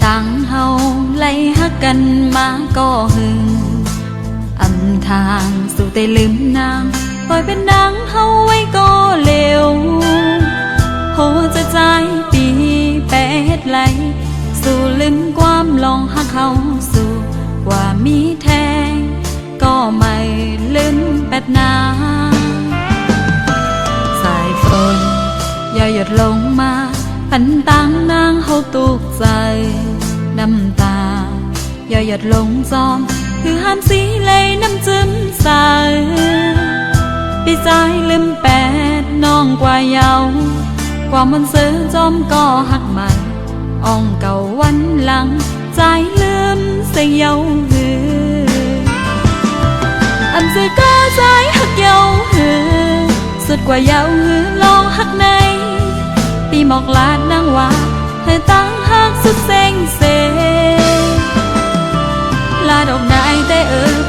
ต่างเฮาไล่ฮักกันมาก็หึงอำทางสู่แต่ลืมนางปล่อยเป็นนางเฮาไว้ก็เร็วโหจะใจปีแปดไหลสู่ลืมความลองฮักเฮาสู่ว่ามีแทงก็ไม่ลืมแปดนาสายฝนอย่าหยดลงมาพันต่างนางเฮาตุกใจน้ำตาอย่าหยดลงจอมคือห้ามสีเลยน้ำจิ้มใสปีใจลืมแปดน้องกว่าเยาความมันซื้อจอมก็หักใหม่อ่องเก่าวันหลังใจลืมเสียเยาหืออันซื้อก็ใจหักเยาหือสุดกว่าเยาหือลองหักในปีหมอกลาดนางว่าเธอตั้งหักสุดเซ็งเซลาดอกนายแต่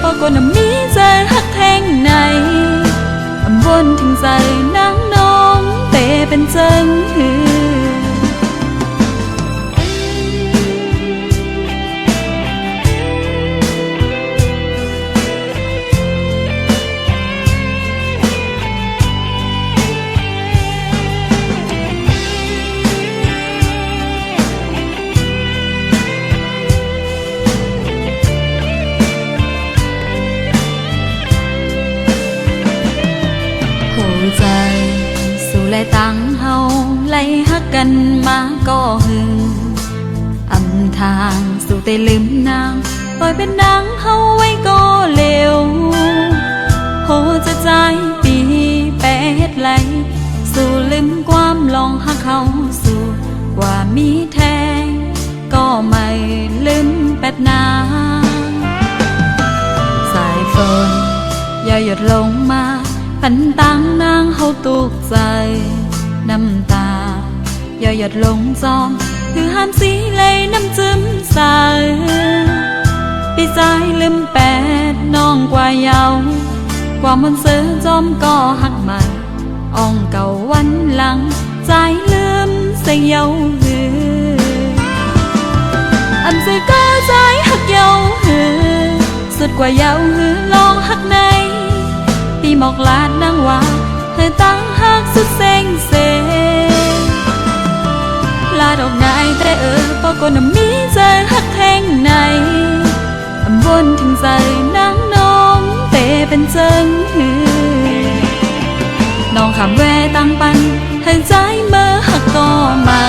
ปอกนมีใจหักแทงในอำวนถึงใจนางน้องเตเป็นเจิงหือใจสู่ไล่ต่างเฮาไล่ฮักกันมาก็หึงอำทางสู่แต่ลืมนางปล่อยเป็นนางเฮาไว้ก็เร็วโหจะใจปีแปดไหลสู่ลืมความลองฮักเฮาสู่ว่ามีแทงก็ไม่ลืมแปดนาสายฝนอย่าหยดลงมาพันต่างนางเฮาตุกใจน้ำตาอย่าหยดลงจอมคือห้ามสีเลยน้ำจิ้มใสปีใจลืมแปดน้องกว่าเยาความมันซื้อจอมก็หักใหม่อ่องเก่าวันหลังใจลืมเสียเยาหืออันซื้อก็ใจหักเยาหือสุดกว่าเยาหือลองหักในปีหมอกลาดนางว่าเธอตั้งหักสุดเซ็งเซลาดอกนายแต่ปอกนมีใจหักแทงในอำวนถึงใจนางน้องเตเป็นเจิงหือน้องคำแวตั้งปันให้ใจเมื่อหักก็มา